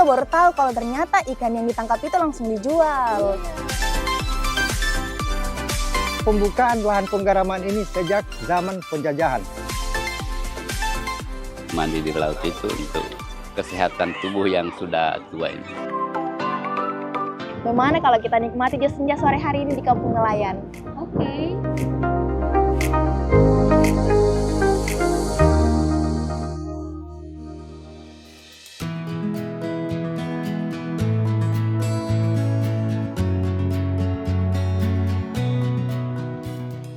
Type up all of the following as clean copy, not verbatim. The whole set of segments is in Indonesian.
baru tahu kalau ternyata ikan yang ditangkap itu langsung dijual. Pembukaan lahan penggaraman ini sejak zaman penjajahan. Mandi di laut itu untuk kesehatan tubuh yang sudah tua ini. Bagaimana kalau kita nikmati jas senja sore hari ini di Kampung Nelayan? Oke.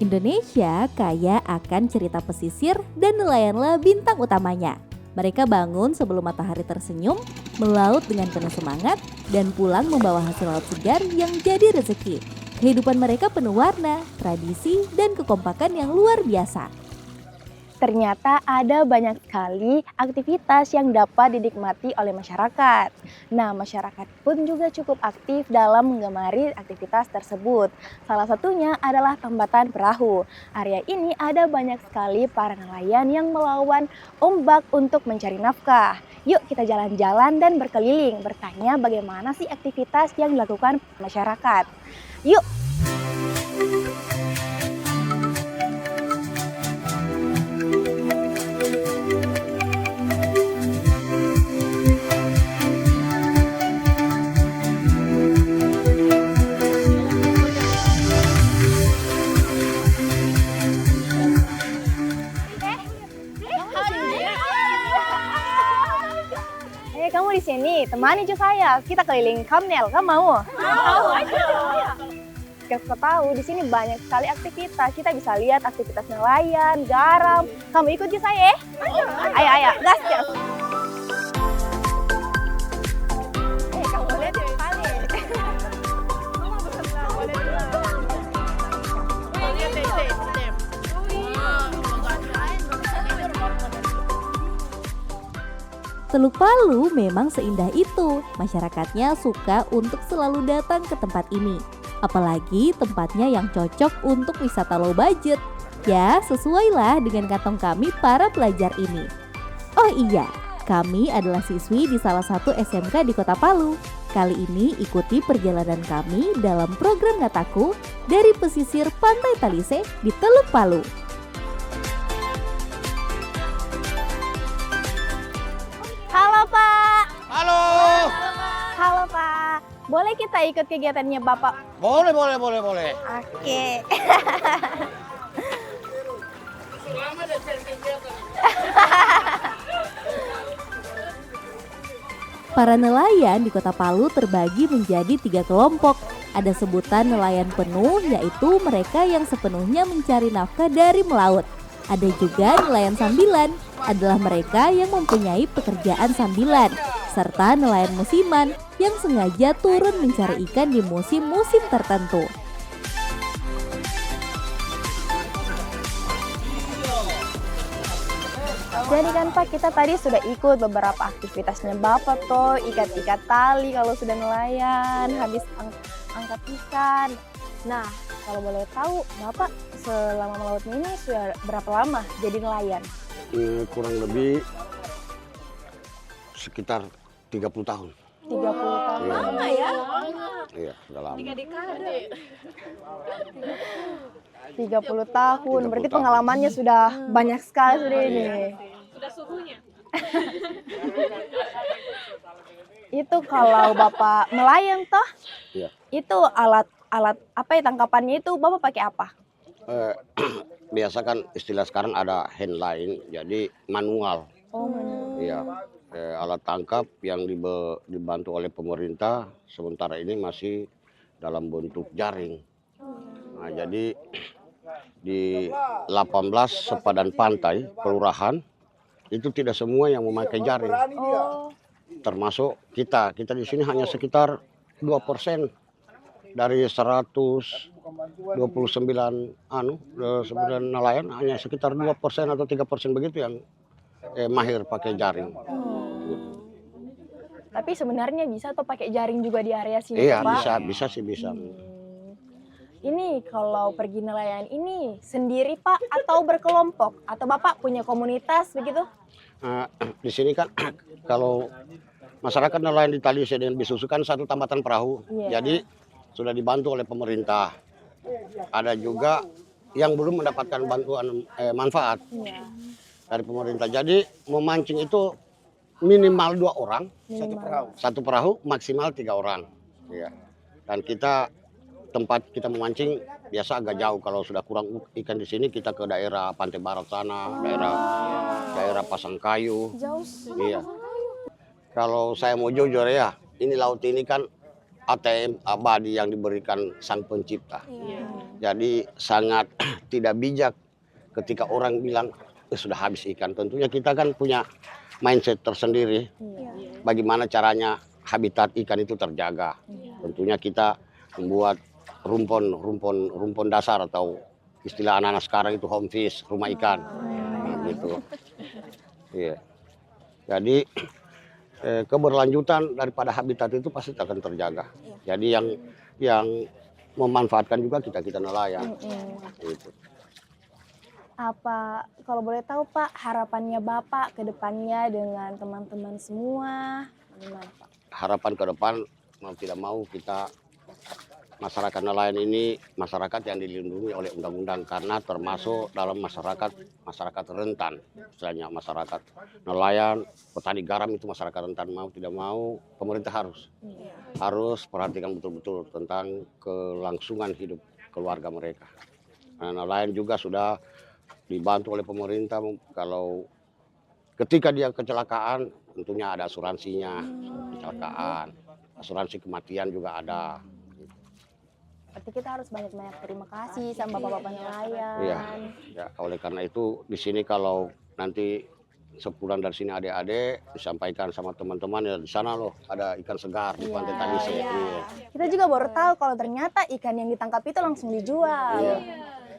Indonesia kaya akan cerita pesisir dan nelayanlah bintang utamanya. Mereka bangun sebelum matahari tersenyum, melaut dengan penuh semangat, dan pulang membawa hasil laut segar yang jadi rezeki. Kehidupan mereka penuh warna, tradisi, dan kekompakan yang luar biasa. Ternyata ada banyak sekali aktivitas yang dapat dinikmati oleh masyarakat. Nah, masyarakat pun juga cukup aktif dalam menggemari aktivitas tersebut. Salah satunya adalah tambatan perahu. Area ini ada banyak sekali para nelayan yang melawan ombak untuk mencari nafkah. Yuk kita jalan-jalan dan berkeliling, bertanya bagaimana sih aktivitas yang dilakukan masyarakat. Yuk! Kamu di sini, temani cuy saya. Kita keliling Kamnel, kamu mau? Mau aja. Kita tahu di sini banyak sekali aktivitas. Kita bisa lihat aktivitas nelayan, garam. Kamu ikut cuy saya? Ayo, gas gas. Kamu lihat di kali. Teluk Palu memang seindah itu. Masyarakatnya suka untuk selalu datang ke tempat ini. Apalagi tempatnya yang cocok untuk wisata low budget. Ya, sesuailah dengan kantong kami para pelajar ini. Oh iya, kami adalah siswi di salah satu SMK di Kota Palu. Kali ini ikuti perjalanan kami dalam program Ngataku dari pesisir Pantai Talise di Teluk Palu. Halo Pak. Halo. Halo Pak. Boleh kita ikut kegiatannya Bapak? Boleh. Oke. Para nelayan di Kota Palu terbagi menjadi 3 kelompok. Ada sebutan nelayan penuh, yaitu mereka yang sepenuhnya mencari nafkah dari melaut. Ada juga nelayan sambilan, adalah mereka yang mempunyai pekerjaan sambilan. Serta nelayan musiman yang sengaja turun mencari ikan di musim-musim tertentu. Jadi kan Pak, kita tadi sudah ikut beberapa aktivitasnya Bapak tuh, ikat-ikat tali kalau sudah nelayan, habis angkat ikan. Nah, kalau boleh tahu, Bapak selama melaut ini sudah berapa lama jadi nelayan? Kurang lebih sekitar 30 tahun. 30 tahun. Iya. Lama ya? Iya, sudah lama. 30 tahun, 30 berarti tahun. pengalamannya sudah banyak sekali sudah ini. Sudah suhunya. Itu kalau Bapak nelayan toh, Iya. itu alat apa ya tangkapannya itu Bapak pakai apa? Biasa kan istilah sekarang ada handline, jadi manual. Oh, manual. Iya. Alat tangkap yang dibantu oleh pemerintah, sementara ini masih dalam bentuk jaring. Nah, jadi di 18 sepadan pantai kelurahan itu tidak semua yang memakai jaring. Oh. Termasuk kita di sini hanya sekitar 2% dari 129 sebenarnya nelayan, hanya sekitar 2% atau 3% begitu yang mahir pakai jaring. Tapi sebenarnya bisa tuh pakai jaring juga di area sini, Iya, Pak? bisa sih. Ini kalau pergi nelayan ini sendiri Pak atau berkelompok? Atau Bapak punya komunitas begitu? Di sini kan kalau masyarakat nelayan di Talise dan Bisusu kan satu tambatan perahu. Iya. Jadi sudah dibantu oleh pemerintah. Ada juga yang belum mendapatkan bantuan manfaat Iya. dari pemerintah. Jadi memancing itu minimal 2 orang, satu perahu maksimal 3 orang. Iya. Dan tempat kita memancing biasa agak jauh. Kalau sudah kurang ikan di sini kita ke daerah Pantai Barat sana, daerah Pasangkayu. Jauh. Iya. Kalau saya mau jujur ya, ini laut ini kan ATM abadi yang diberikan Sang Pencipta. Jadi sangat tidak bijak ketika orang bilang sudah habis ikan. Tentunya kita kan punya mindset tersendiri. Bagaimana caranya habitat ikan itu terjaga. Tentunya kita membuat rumpun dasar atau istilah anak-anak sekarang itu home fish, rumah ikan. Gitu. Iya. Jadi keberlanjutan daripada habitat itu pasti akan terjaga. Jadi yang memanfaatkan juga kita nelayan. Gitu. Apa kalau boleh tahu Pak harapannya Bapak ke depannya dengan teman-teman semua? Gimana Pak? Harapan ke depan mau tidak mau kita masyarakat nelayan ini masyarakat yang dilindungi oleh undang-undang karena termasuk dalam masyarakat rentan. Misalnya masyarakat nelayan, petani garam itu masyarakat rentan, mau tidak mau pemerintah harus perhatikan betul-betul tentang kelangsungan hidup keluarga mereka. Nah, nelayan juga sudah dibantu oleh pemerintah kalau ketika dia kecelakaan tentunya ada asuransinya kecelakaan, asuransi kematian juga ada. Berarti kita harus banyak-banyak terima kasih sama bapak-bapak nelayan. Iya, ya, oleh karena itu di sini kalau nanti sepulang dari sini adik-adik disampaikan sama teman-teman ya di sana loh ada ikan segar di Pantai Talise. Iya. Kita juga baru tahu kalau ternyata ikan yang ditangkap itu langsung dijual. Iya.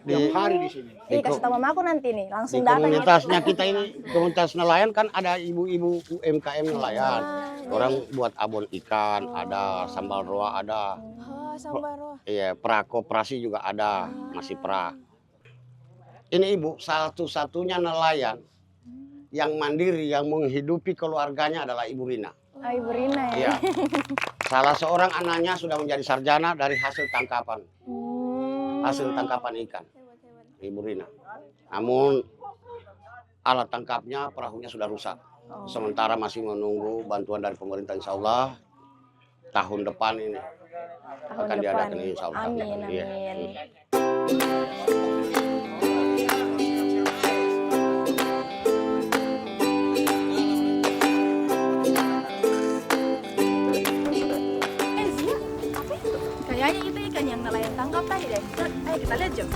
Tiap hari di sini. Kasih tahu mama aku nanti nih, langsung Di datang. komunitasnya kita ini, komunitas nelayan kan ada ibu-ibu UMKM nelayan. Orang buat abon ikan, ada sambal roa ada. Sambar roa. Iya, prakoperasi juga ada, masih pra. Ini ibu satu-satunya nelayan yang mandiri, yang menghidupi keluarganya adalah Ibu Rina. Ibu Rina ya. Iya. Salah seorang anaknya sudah menjadi sarjana dari hasil tangkapan ikan. Ibu Rina. Namun alat tangkapnya, perahunya sudah rusak. Sementara masih menunggu bantuan dari pemerintah, insya Allah tahun depan ini akan diadakan, insya Allah. Amin, Iya. amin. Kayaknya itu ikan yang nelayan tangkap tadi deh. Ayo kita lihat Jom.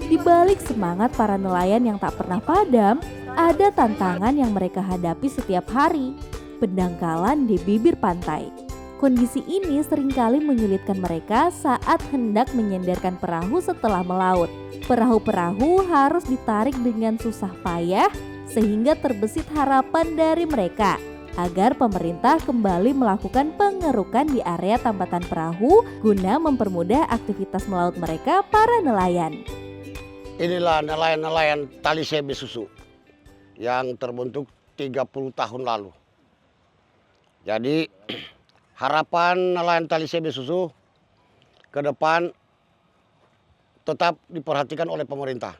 Di balik semangat para nelayan yang tak pernah padam, ada tantangan yang mereka hadapi setiap hari. Pendangkalan di bibir pantai. Kondisi ini seringkali menyulitkan mereka saat hendak menyenderkan perahu setelah melaut. Perahu-perahu harus ditarik dengan susah payah sehingga terbesit harapan dari mereka agar pemerintah kembali melakukan pengerukan di area tambatan perahu guna mempermudah aktivitas melaut mereka para nelayan. Inilah nelayan-nelayan Talise Bisusu yang terbentuk 30 tahun lalu. Jadi harapan nelayan Talise Bisusu ke depan tetap diperhatikan oleh pemerintah.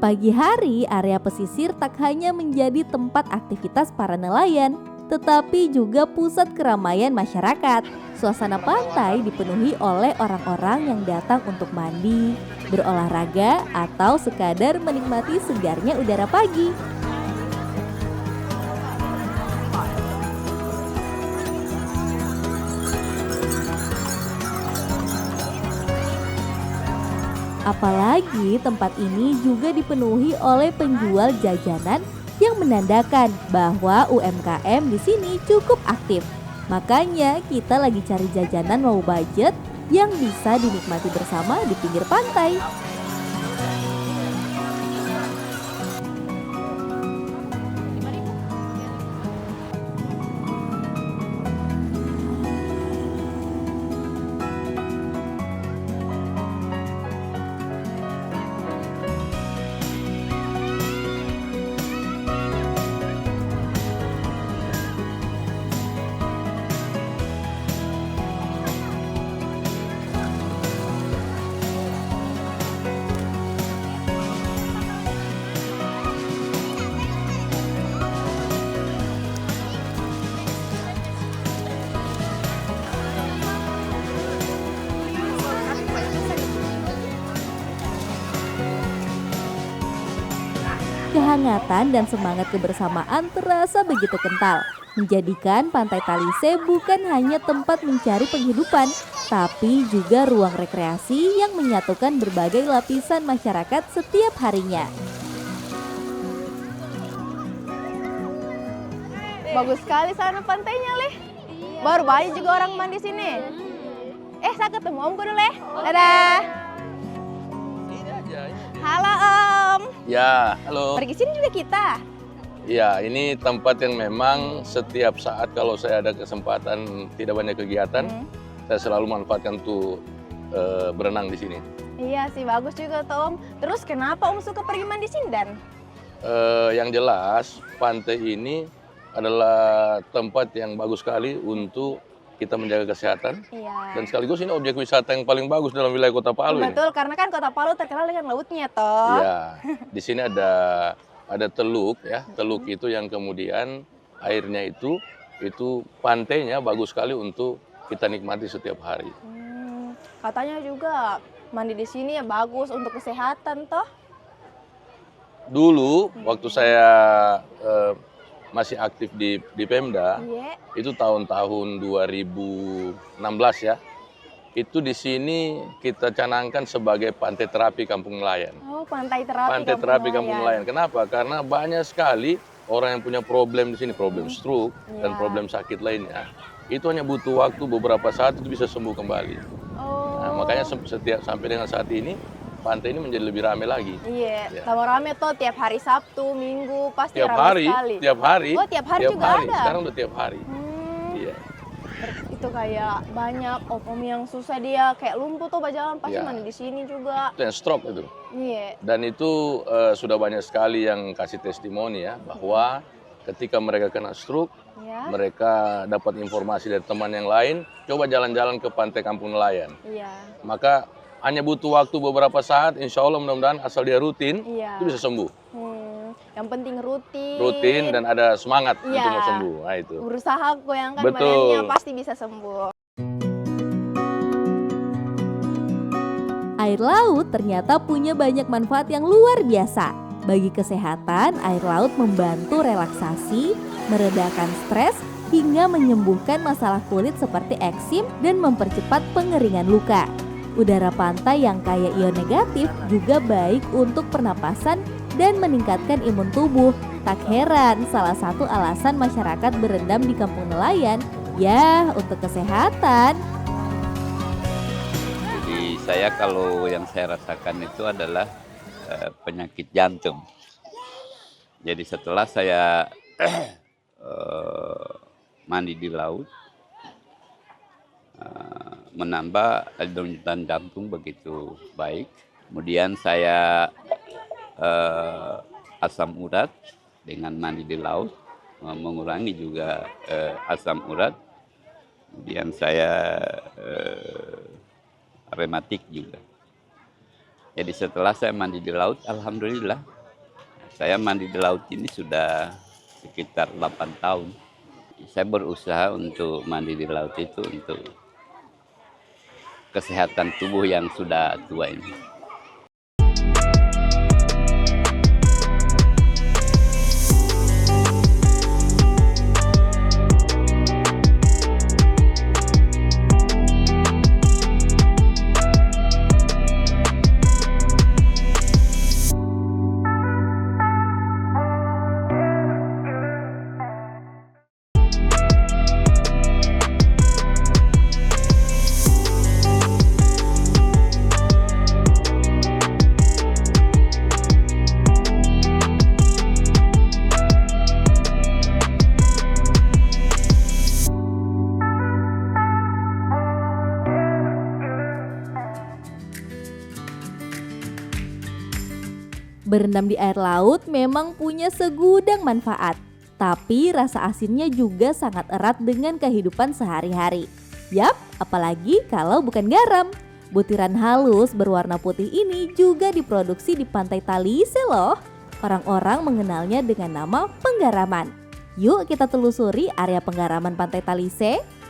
Pagi hari, area pesisir tak hanya menjadi tempat aktivitas para nelayan, tetapi juga pusat keramaian masyarakat. Suasana pantai dipenuhi oleh orang-orang yang datang untuk mandi, berolahraga, atau sekadar menikmati segarnya udara pagi. Apalagi tempat ini juga dipenuhi oleh penjual jajanan yang menandakan bahwa UMKM di sini cukup aktif. Makanya kita lagi cari jajanan low budget yang bisa dinikmati bersama di pinggir pantai. Kehangatan dan semangat kebersamaan terasa begitu kental, menjadikan Pantai Talise bukan hanya tempat mencari penghidupan, tapi juga ruang rekreasi yang menyatukan berbagai lapisan masyarakat setiap harinya. Bagus sekali sana pantainya, Leh. Baru banyak juga orang mandi sini. Saya ketemu Om dulu, Leh. Dadah. Halo Om. Ya, halo. Pergi sini juga kita. Ya, ini tempat yang memang setiap saat kalau saya ada kesempatan tidak banyak kegiatan, saya selalu manfaatkan untuk berenang di sini. Iya sih, bagus juga tuh Om. Terus kenapa Om suka pergi mandi sini dan? Yang jelas, pantai ini adalah tempat yang bagus sekali untuk kita menjaga kesehatan. Iya. Dan sekaligus ini objek wisata yang paling bagus dalam wilayah Kota Palu ini. Betul, karena kan Kota Palu terkenal dengan lautnya toh. Iya, di sini ada teluk ya, teluk itu yang kemudian airnya itu pantainya bagus sekali untuk kita nikmati setiap hari. Katanya juga mandi di sini ya bagus untuk kesehatan toh. Dulu waktu saya masih aktif di Pemda, itu tahun-tahun 2016 ya, itu di sini kita canangkan sebagai pantai terapi Kampung Nelayan. Oh, pantai terapi. Pantai terapi Kampung Nelayan. Kenapa? Karena banyak sekali orang yang punya problem di sini, problem stroke dan problem sakit lainnya. Itu hanya butuh waktu beberapa saat itu bisa sembuh kembali. Nah, makanya sampai dengan saat ini pantai ini menjadi lebih ramai lagi. Iya, tambah ramai tuh tiap hari Sabtu, Minggu pasti tiap ramai hari, sekali. Tiap hari. Oh, tiap hari juga ada. Sekarang udah tiap hari. Iya. Itu kayak banyak om yang susah dia kayak lumpuh tuh berjalan pasti mandi di sini juga. Itu yang stroke itu. Iya. Dan itu sudah banyak sekali yang kasih testimoni ya bahwa ketika mereka kena stroke, mereka dapat informasi dari teman yang lain, coba jalan-jalan ke pantai Kampung Nelayan. Iya. Maka hanya butuh waktu beberapa saat, insya Allah mudah-mudahan asal dia rutin, itu bisa sembuh. Yang penting rutin. Rutin dan ada semangat untuk mau sembuh. Nah, itu. Berusaha goyangkan badannya pasti bisa sembuh. Air laut ternyata punya banyak manfaat yang luar biasa. Bagi kesehatan, air laut membantu relaksasi, meredakan stres, hingga menyembuhkan masalah kulit seperti eksim dan mempercepat pengeringan luka. Udara pantai yang kaya ion negatif juga baik untuk pernapasan dan meningkatkan imun tubuh. Tak heran salah satu alasan masyarakat berendam di Kampung Nelayan, ya untuk kesehatan. Jadi saya kalau yang saya rasakan itu adalah penyakit jantung. Jadi setelah saya mandi di laut, menambah denyut jantung begitu baik. Kemudian saya asam urat dengan mandi di laut, mengurangi juga asam urat. Kemudian saya rematik juga. Jadi setelah saya mandi di laut, alhamdulillah, saya mandi di laut ini sudah sekitar 8 tahun. Saya berusaha untuk mandi di laut itu untuk kesehatan tubuh yang sudah tua ini. Berendam di air laut memang punya segudang manfaat, tapi rasa asinnya juga sangat erat dengan kehidupan sehari-hari. Yap, apalagi kalau bukan garam. Butiran halus berwarna putih ini juga diproduksi di pantai Talise loh. Orang-orang mengenalnya dengan nama penggaraman. Yuk kita telusuri area penggaraman pantai Talise.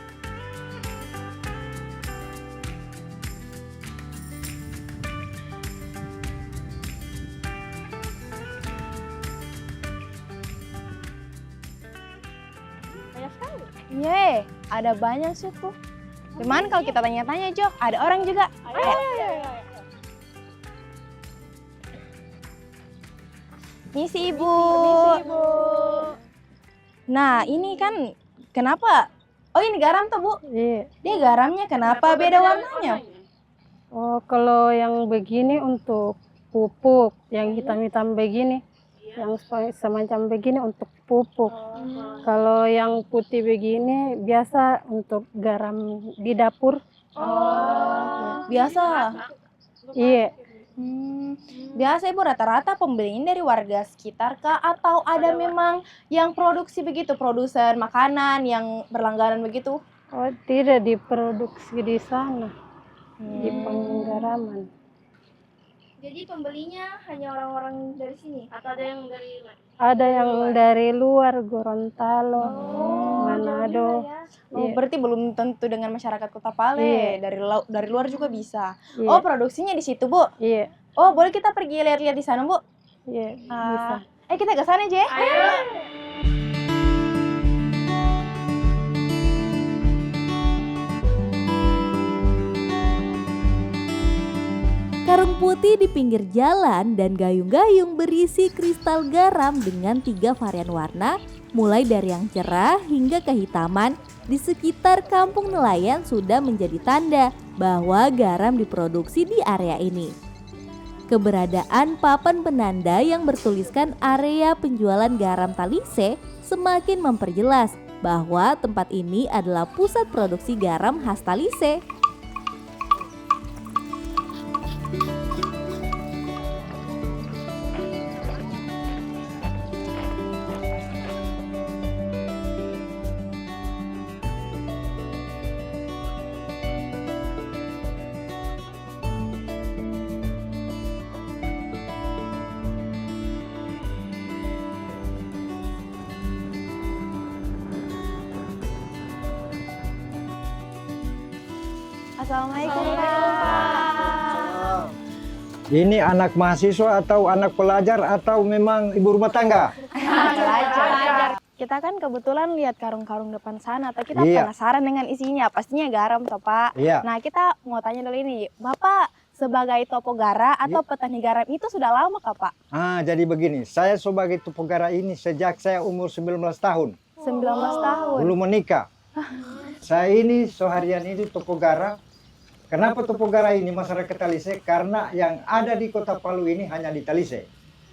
Ye, ada banyak suku. Cuman kalau kita tanya-tanya, Jo, ada orang juga. Ayo. Misi Ibu. Nah, ini kan kenapa? Oh, ini garam tuh, Bu. Iya. Dia garamnya kenapa beda warnanya? Oh, kalau yang begini untuk pupuk, yang hitam-hitam begini, yang semacam begini untuk pupuk. Kalau yang putih begini biasa untuk garam di dapur. Biasa. Iya. Biasa Ibu rata-rata pembelinya dari warga sekitar kah? Atau ada memang yang produksi begitu, produsen makanan yang berlangganan begitu? Oh, tidak diproduksi di sana, di penggaraman. Jadi pembelinya hanya orang-orang dari sini atau ada yang dari mana? Ada yang dari luar, Gorontalo, Manado. Oh, berarti belum tentu dengan masyarakat Kota Pale. Dari luar juga bisa. Iya. Oh, produksinya di situ, Bu. Iya. Oh, boleh kita pergi lihat-lihat di sana, Bu? Iya, bisa. Kita ke sana aja ya. Ayo. Karung putih di pinggir jalan dan gayung-gayung berisi kristal garam dengan 3 varian warna, mulai dari yang cerah hingga kehitaman, di sekitar kampung nelayan sudah menjadi tanda bahwa garam diproduksi di area ini. Keberadaan papan penanda yang bertuliskan area penjualan garam Talise semakin memperjelas bahwa tempat ini adalah pusat produksi garam khas Talise. Assalamualaikum, Kak. Ini anak mahasiswa atau anak pelajar atau memang ibu rumah tangga? Pelajar. Kita kan kebetulan lihat karung-karung depan sana, atau kita penasaran dengan isinya. Pastinya garam, toh, Pak. Iya. Nah, kita mau tanya dulu ini, Bapak sebagai topogara atau petani garam itu sudah lama, Kak, Pak? Jadi begini, saya sebagai topogara ini sejak saya umur 19 tahun. 19 tahun. Belum menikah. Saya ini seharian itu topogara. Kenapa topogara ini masyarakat Talise? Karena yang ada di Kota Palu ini hanya di Talise.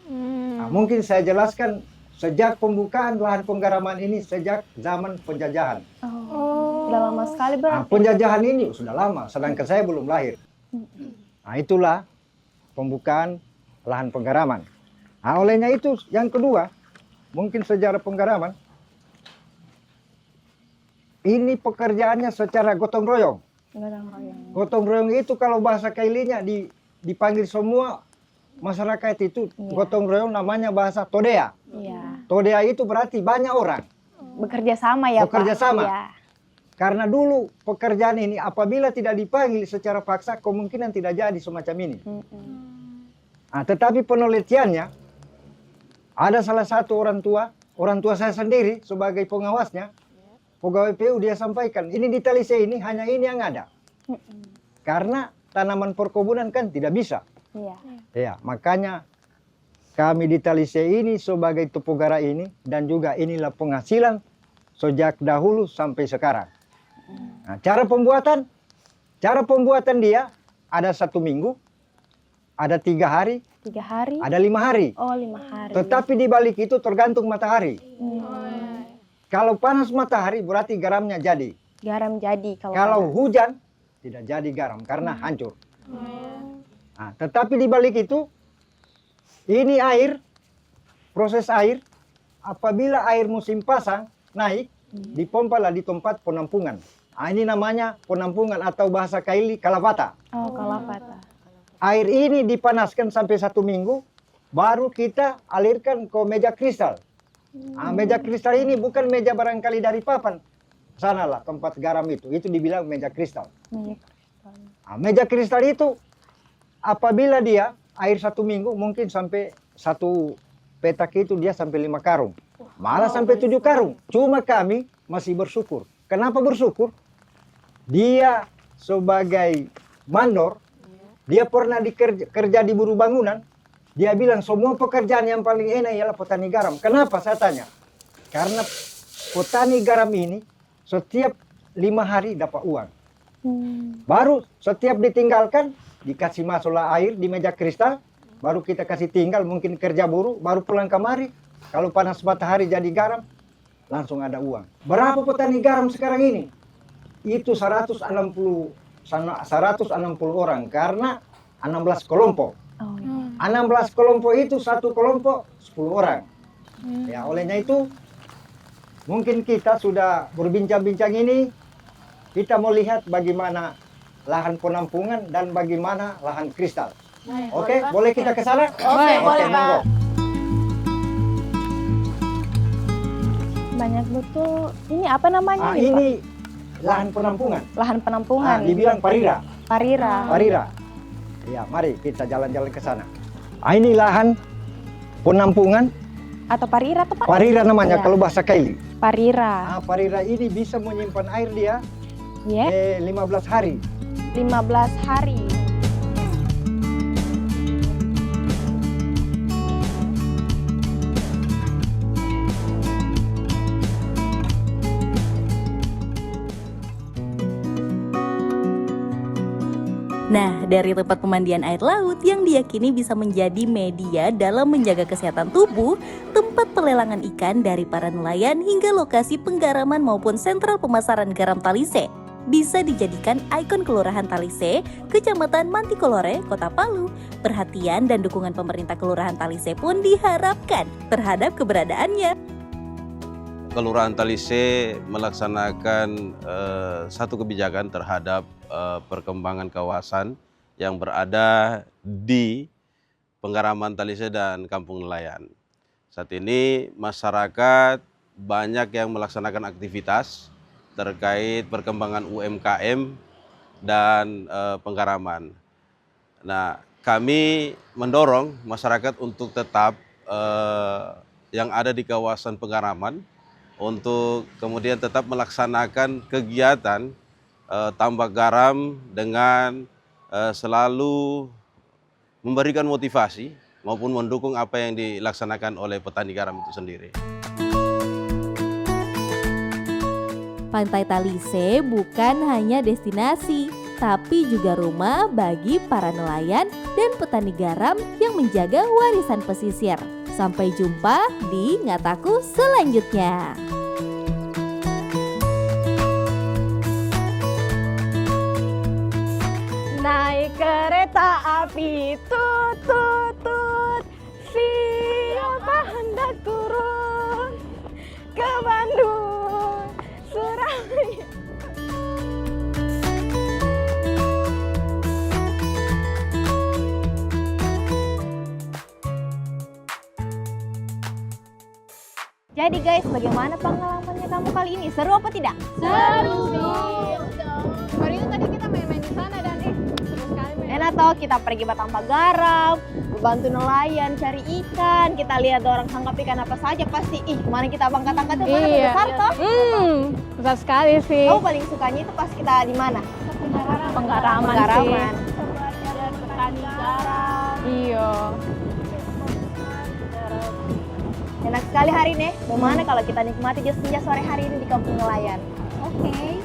Nah, mungkin saya jelaskan sejak pembukaan lahan penggaraman ini sejak zaman penjajahan. Sudah lama sekali berarti. Penjajahan ini sudah lama, sedangkan saya belum lahir. Nah, itulah pembukaan lahan penggaraman. Nah, olehnya itu yang kedua, mungkin sejarah penggaraman. Ini pekerjaannya secara gotong royong. Gotong royong itu kalau bahasa kailinya dipanggil semua masyarakat itu Iya. gotong royong, namanya bahasa todea. Iya. Todea itu berarti banyak orang. Bekerja sama ya, Bekerja Pak? sama. Iya. Karena dulu pekerjaan ini apabila tidak dipanggil secara paksa, kemungkinan tidak jadi semacam ini. Nah, tetapi penelitiannya, ada salah satu orang tua saya sendiri sebagai pengawasnya, pegawai PU, dia sampaikan, ini di Talise ini hanya ini yang ada. Karena tanaman perkebunan kan tidak bisa. Iya. Ya, makanya kami di Talise ini sebagai Tupugara ini, dan juga inilah penghasilan sejak dahulu sampai sekarang. Nah, cara pembuatan dia ada 1 minggu, ada 3 hari, 3 hari? ada 5 hari. Oh, 5 hari. Tetapi di balik itu tergantung matahari. Kalau panas matahari berarti garamnya jadi. Garam jadi kalau Kalau panas. hujan tidak jadi garam karena hancur. Nah, tetapi di balik itu, ini air, proses air, apabila air musim pasang naik, dipompalah di tempat penampungan. Nah, ini namanya penampungan atau bahasa Kaili kalapata. Oh, kalapata. Air ini dipanaskan sampai 1 minggu, baru kita alirkan ke meja kristal. Nah, meja kristal ini bukan meja barangkali dari papan. Sanalah tempat garam itu dibilang meja kristal. Nah, meja kristal itu apabila dia air 1 minggu mungkin sampai 1 petak itu dia sampai 5 karung. Malah sampai 7 karung. Cuma kami masih bersyukur. Kenapa bersyukur? Dia sebagai mandor, dia pernah kerja di buruh bangunan. Dia bilang semua pekerjaan yang paling enak ialah petani garam. Kenapa saya tanya? Karena petani garam ini setiap 5 hari dapat uang. Baru setiap ditinggalkan, dikasih masuklah air di meja kristal, baru kita kasih tinggal, mungkin kerja buruh, baru pulang kemari. Kalau panas matahari jadi garam, langsung ada uang. Berapa petani garam sekarang ini? Itu 160 orang karena 16 kelompok. 16 kelompok itu satu kelompok 10 orang. Ya, olehnya itu mungkin kita sudah berbincang-bincang ini, kita mau lihat bagaimana lahan penampungan dan bagaimana lahan kristal. Oke, boleh kita ke sana? Oke, boleh, Pak. monggo. Banyak betul. Ini apa namanya Ah, nih, Pak? ini lahan penampungan. Lahan penampungan. Dibilang parira. Parira. Parira. Ya, mari kita jalan-jalan ke sana. Ah, ini lahan penampungan. Atau parira tuh, Pak? Parira namanya Iya. kalau bahasa Kaili. Parira. Parira ini bisa menyimpan air dia Ya, 15 hari. 15 hari. Nah, dari tempat pemandian air laut yang diyakini bisa menjadi media dalam menjaga kesehatan tubuh, tempat pelelangan ikan dari para nelayan hingga lokasi penggaraman maupun sentral pemasaran garam Talise bisa dijadikan ikon Kelurahan Talise, Kecamatan Mantikolore, Kota Palu. Perhatian dan dukungan pemerintah Kelurahan Talise pun diharapkan terhadap keberadaannya. Kelurahan Talise melaksanakan satu kebijakan terhadap perkembangan kawasan yang berada di penggaraman Talise dan Kampung Nelayan. Saat ini masyarakat banyak yang melaksanakan aktivitas terkait perkembangan UMKM dan penggaraman. Nah, kami mendorong masyarakat untuk tetap yang ada di kawasan penggaraman untuk kemudian tetap melaksanakan kegiatan tambak garam dengan selalu memberikan motivasi maupun mendukung apa yang dilaksanakan oleh petani garam itu sendiri. Pantai Talise bukan hanya destinasi, tapi juga rumah bagi para nelayan dan petani garam yang menjaga warisan pesisir. Sampai jumpa di Ngataku selanjutnya. Naik kereta api tut tut tut, siapa hendak turun ke Bandung, Surabaya. Jadi guys, bagaimana pengalamannya kamu kali ini? Seru apa tidak? Seru sih. Baru itu tadi kita main-main di sana dan seru sekali. Enak toh, kita pergi batang garam, bantu nelayan cari ikan, kita lihat orang tangkap ikan apa saja pasti. Ih, kemarin kita angkat-angkat itu mana besar toh? Besar sekali sih. Kamu paling sukanya itu pas kita di mana? Penggaraman Penggaraman. Petani garam. Iya. Enak sekali hari ini. Bagaimana kalau kita nikmati senja sore hari ini di kampung nelayan? Oke.